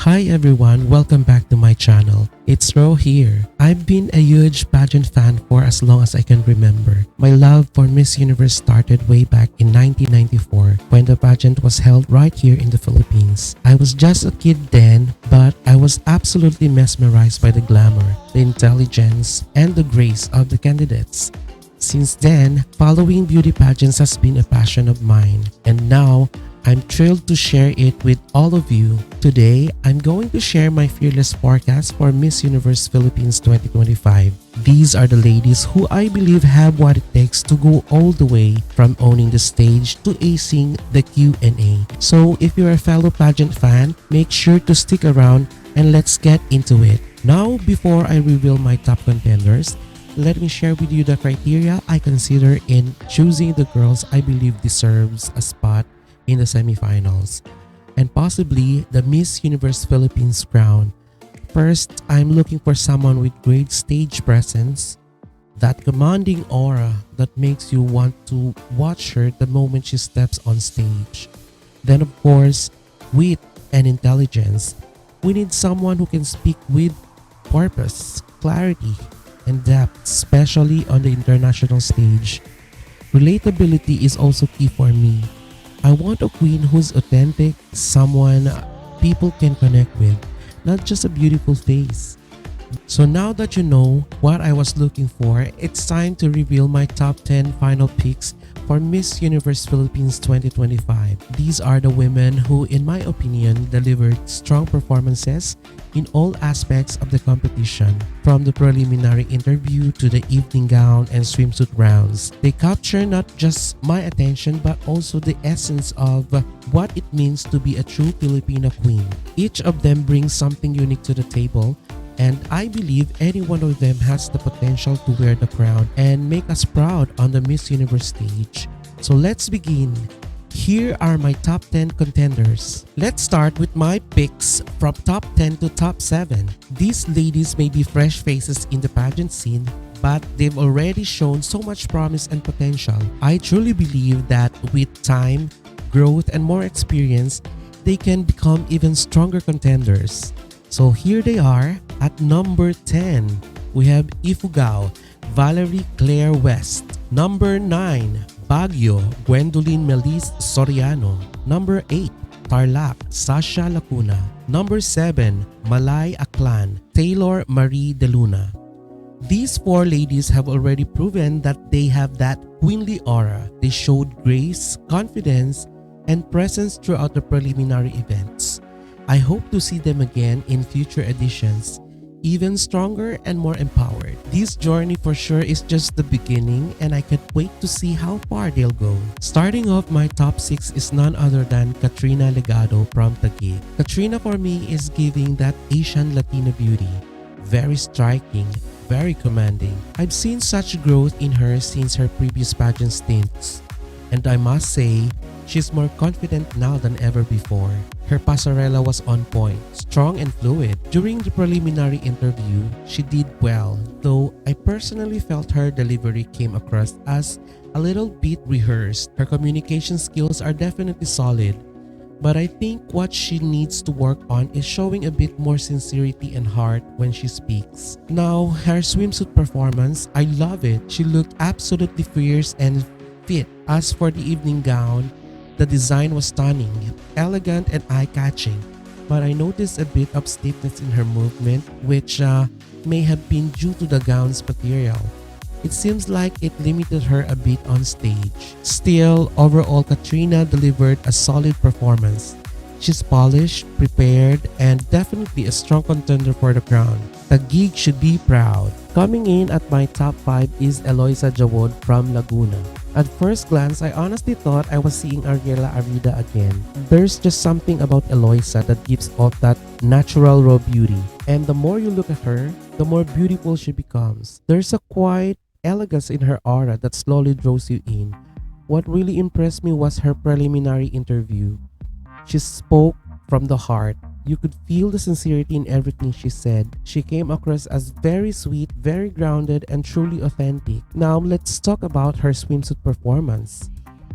Hi everyone, welcome back to my channel. It's Ro here. I've been a huge pageant fan for as long as I can remember. My love for Miss Universe started way back in 1994 when the pageant was held right here in the Philippines. I was just a kid then, but I was absolutely mesmerized by the glamour, the intelligence, and the grace of the candidates. Since then, following beauty pageants has been a passion of mine, and now I'm thrilled to share it with all of you. Today, I'm going to share my fearless forecast for Miss Universe Philippines 2025. These are the ladies who I believe have what it takes to go all the way from owning the stage to acing the Q&A. So if you're a fellow pageant fan, make sure to stick around and let's get into it. Now, before I reveal my top contenders, let me share with you the criteria I consider in choosing the girls I believe deserves a spot in the semifinals and possibly the Miss Universe Philippines crown. First, I'm looking for someone with great stage presence, that commanding aura that makes you want to watch her the moment she steps on stage. Then of course, wit and intelligence. We need someone who can speak with purpose, clarity, and depth, especially on the international stage. Relatability is also key for me. I want a queen who's authentic, someone people can connect with, not just a beautiful face. So now that you know what I was looking for, it's time to reveal my top 10 final picks for Miss Universe Philippines 2025. These are the women who, in my opinion, delivered strong performances in all aspects of the competition, from the preliminary interview to the evening gown and swimsuit rounds. They capture not just my attention but also the essence of what it means to be a true Filipino queen. Each of them brings something unique to the table, and I believe any one of them has the potential to wear the crown and make us proud on the Miss Universe stage. So let's begin. Here are my top 10 contenders. Let's start with my picks from top 10 to top 7. These ladies may be fresh faces in the pageant scene, but they've already shown so much promise and potential. I truly believe that with time, growth, and more experience, they can become even stronger contenders. So here they are. At number 10, we have Ifugao, Valerie Claire West. Number 9, Baguio, Gwendolyn Melis Soriano. Number 8, Tarlac, Sasha Lacuna. Number 7, Malay Aklan, Taylor Marie De Luna. These four ladies have already proven that they have that queenly aura. They showed grace, confidence, and presence throughout the preliminary events. I hope to see them again in future editions, even stronger and more empowered. This journey for sure is just the beginning, and I can't wait to see how far they'll go. Starting off, my top 6 is none other than Katrina Legado from Taguig. Katrina for me is giving that Asian Latina beauty. Very striking, very commanding. I've seen such growth in her since her previous pageant stints, and I must say, she's more confident now than ever before. Her passerella was on point, strong and fluid. During the preliminary interview, she did well, though I personally felt her delivery came across as a little bit rehearsed. Her communication skills are definitely solid, but I think what she needs to work on is showing a bit more sincerity and heart when she speaks. Now, her swimsuit performance, I love it. She looked absolutely fierce and fit. As for the evening gown, the design was stunning, elegant, and eye-catching, but I noticed a bit of stiffness in her movement, which may have been due to the gown's material. It seems like it limited her a bit on stage. Still, overall, Katrina delivered a solid performance. She's polished, prepared, and definitely a strong contender for the crown. Taguig should be proud. Coming in at my top 5 is Eloisa Jawod from Laguna. At first glance, I honestly thought I was seeing Ariela Arida again. There's just something about Eloisa that gives off that natural raw beauty. And the more you look at her, the more beautiful she becomes. There's a quiet elegance in her aura that slowly draws you in. What really impressed me was her preliminary interview. She spoke from the heart. You could feel the sincerity in everything she said. She came across as very sweet, very grounded, and truly authentic. Now let's talk about her swimsuit performance.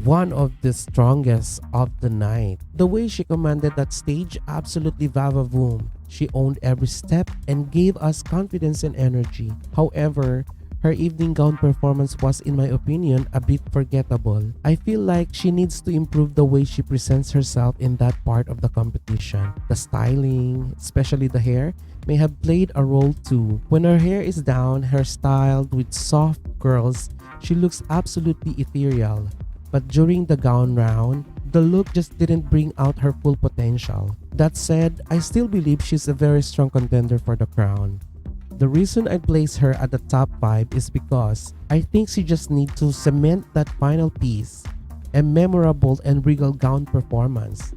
one of the strongest of the night. The way she commanded that stage, absolutely vavavoom. She owned every step and gave us confidence and energy. However, her evening gown performance was, in my opinion, a bit forgettable. I feel like she needs to improve the way she presents herself in that part of the competition. The styling, especially the hair, may have played a role too. When her hair is down, her styled with soft curls, she looks absolutely ethereal. But during the gown round, the look just didn't bring out her full potential. That said, I still believe she's a very strong contender for the crown. The reason I place her at the top 5 is because I think she just needs to cement that final piece, a memorable and regal gown performance.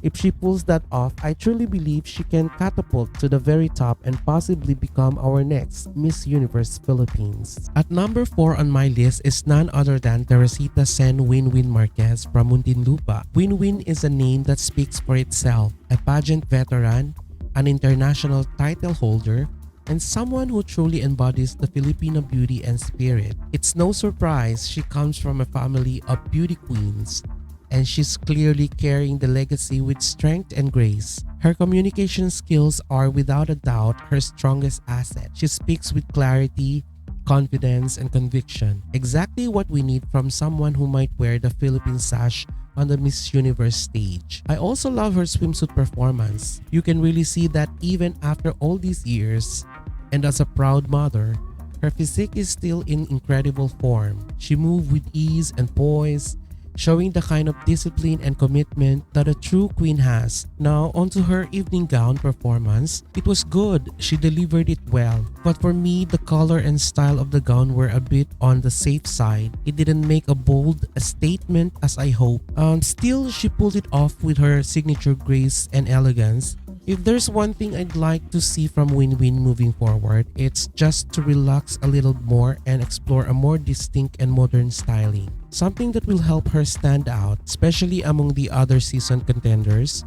If she pulls that off, I truly believe she can catapult to the very top and possibly become our next Miss Universe Philippines. At number 4 on my list is none other than Teresita Sen Winwin Marquez from Muntinlupa. Winwin is a name that speaks for itself, a pageant veteran, an international title holder, and someone who truly embodies the Filipino beauty and spirit. It's no surprise she comes from a family of beauty queens, and she's clearly carrying the legacy with strength and grace. Her communication skills are without a doubt her strongest asset. She speaks with clarity, confidence, and conviction. Exactly what we need from someone who might wear the Philippine sash on the Miss Universe stage. I also love her swimsuit performance. You can really see that even after all these years, and as a proud mother, her physique is still in incredible form. She moved with ease and poise, showing the kind of discipline and commitment that a true queen has. Now, onto her evening gown performance. It was good, she delivered it well. But for me, the color and style of the gown were a bit on the safe side. It didn't make a statement as I hoped. Still, she pulled it off with her signature grace and elegance. If there's one thing I'd like to see from Winwin moving forward, it's just to relax a little more and explore a more distinct and modern styling. Something that will help her stand out, especially among the other seasoned contenders.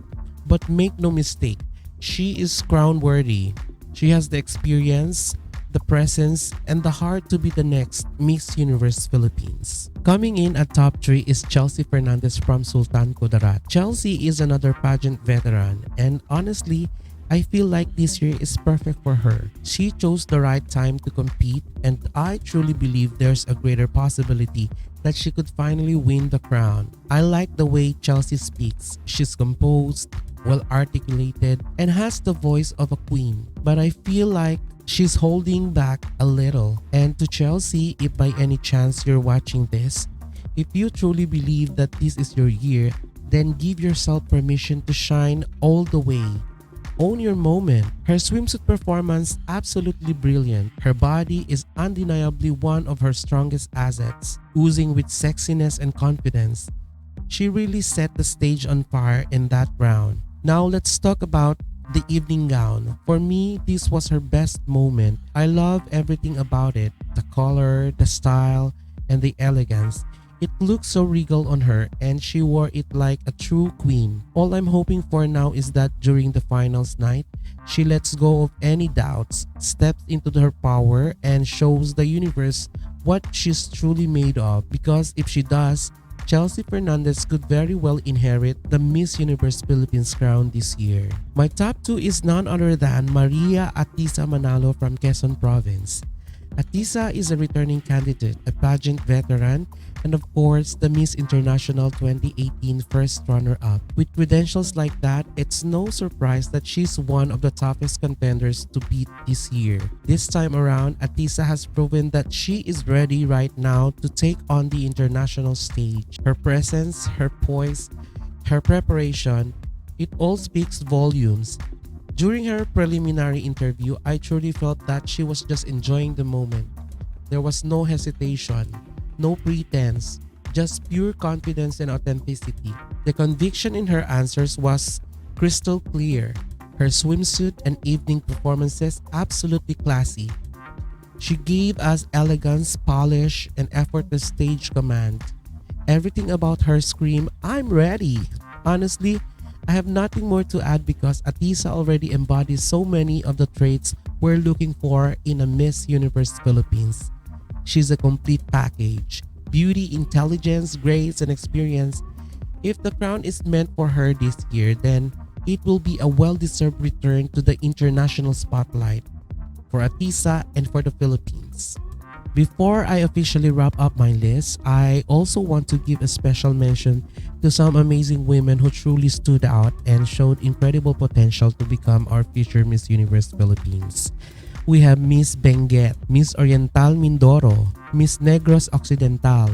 But make no mistake, she is crown worthy. She has the experience, the presence, and the heart to be the next Miss Universe Philippines. Coming in at top 3 is Chelsea Fernandez from Sultan Kudarat. Chelsea is another pageant veteran, and honestly, I feel like this year is perfect for her. She chose the right time to compete, and I truly believe there's a greater possibility that she could finally win the crown. I like the way Chelsea speaks. She's composed, well articulated, and has the voice of a queen. But I feel like she's holding back a little. And to Chelsea, if by any chance you're watching this, if you truly believe that this is your year, then give yourself permission to shine all the way. Own your moment. Her swimsuit performance absolutely brilliant. Her body is undeniably one of her strongest assets, oozing with sexiness and confidence. She really set the stage on fire in that round. Now let's talk about the evening gown. For me, this was her best moment. I love everything about it. The color, the style, and the elegance. It looked so regal on her, and she wore it like a true queen. All I'm hoping for now is that during the finals night, she lets go of any doubts, steps into her power, and shows the universe what she's truly made of. Because if she does, Chelsea Fernandez could very well inherit the Miss Universe Philippines crown this year. My top 2 is none other than Maria Atisa Manalo from Quezon Province. Atisa is a returning candidate, a pageant veteran, and of course, the Miss International 2018 first runner-up. With credentials like that, it's no surprise that she's one of the toughest contenders to beat this year. This time around, Atisa has proven that she is ready right now to take on the international stage. Her presence, her poise, her preparation, it all speaks volumes. During her preliminary interview, I truly felt that she was just enjoying the moment. There was no hesitation, no pretense, just pure confidence and authenticity. The conviction in her answers was crystal clear. Her swimsuit and evening performances absolutely classy. She gave us elegance, polish, and effortless stage command. Everything about her screamed, "I'm ready." Honestly, I have nothing more to add because Atisa already embodies so many of the traits we're looking for in a Miss Universe Philippines. She's a complete package. beauty, intelligence, grace, and experience. If the crown is meant for her this year, then it will be a well-deserved return to the international spotlight for Atisa and for the Philippines. Before I officially wrap up my list, I also want to give a special mention to some amazing women who truly stood out and showed incredible potential to become our future Miss Universe Philippines. We have Miss Benguet, Miss Oriental Mindoro, Miss Negros Occidental,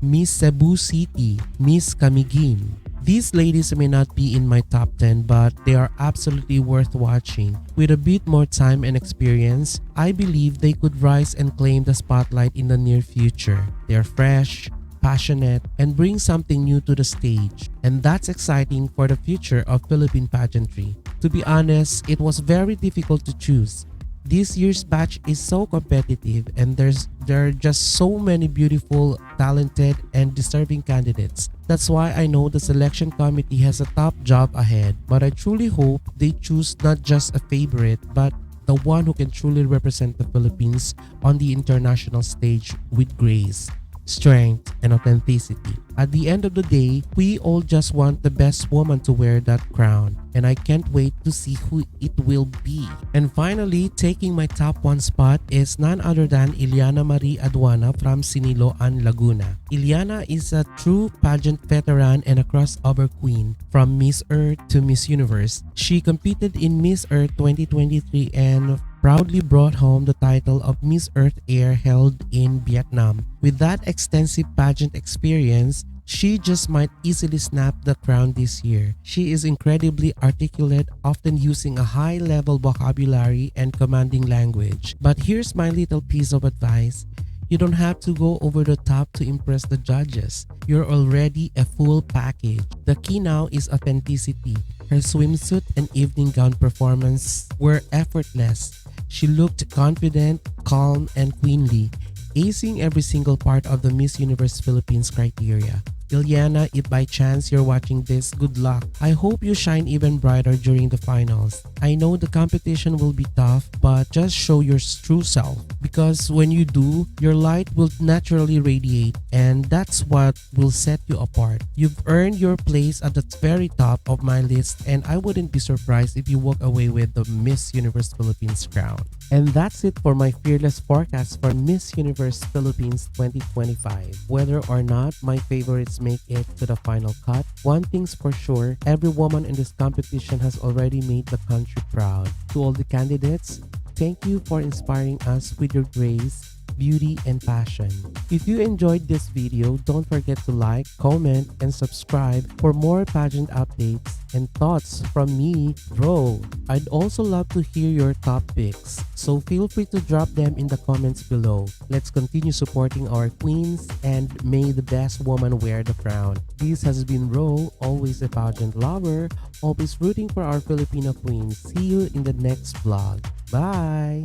Miss Cebu City, Miss Camiguin. These ladies may not be in my top 10, but they are absolutely worth watching. With a bit more time and experience, I believe they could rise and claim the spotlight in the near future. They are fresh, passionate, and bring something new to the stage. And that's exciting for the future of Philippine pageantry. To be honest, it was very difficult to choose. This year's batch is so competitive and there are just so many beautiful, talented, and deserving candidates. That's why I know the selection committee has a tough job ahead, but I truly hope they choose not just a favorite, but the one who can truly represent the Philippines on the international stage with grace, strength, and authenticity. At the end of the day, we all just want the best woman to wear that crown, and I can't wait to see who it will be. And finally, taking my top 1 spot is none other than Iliana Marie Aduana from Siniloan, Laguna. Iliana is a true pageant veteran and a crossover queen. From Miss Earth to Miss Universe, she competed in Miss Earth 2023 and proudly brought home the title of Miss Earth Air held in Vietnam. With that extensive pageant experience, she just might easily snap the crown this year. She is incredibly articulate, often using a high-level vocabulary and commanding language. But here's my little piece of advice. You don't have to go over the top to impress the judges. You're already a full package. The key now is authenticity. Her swimsuit and evening gown performance were effortless. She looked confident, calm, and queenly, acing every single part of the Miss Universe Philippines criteria. Iliana, if by chance you're watching this, good luck. I hope you shine even brighter during the finals. I know the competition will be tough, but just show your true self. Because when you do, your light will naturally radiate, and that's what will set you apart. You've earned your place at the very top of my list, and I wouldn't be surprised if you walk away with the Miss Universe Philippines crown. And that's it for my fearless forecast for Miss Universe Philippines 2025. Whether or not my favorites make it to the final cut, one thing's for sure, every woman in this competition has already made the country proud. To all the candidates, thank you for inspiring us with your grace, beauty, and passion. If you enjoyed this video, don't forget to like, comment, and subscribe for more pageant updates and thoughts from me, Ro. I'd also love to hear your top picks, so feel free to drop them in the comments below. Let's continue supporting our queens and may the best woman wear the crown. This has been Ro, always a pageant lover, always rooting for our Filipino queens. See you in the next vlog. Bye!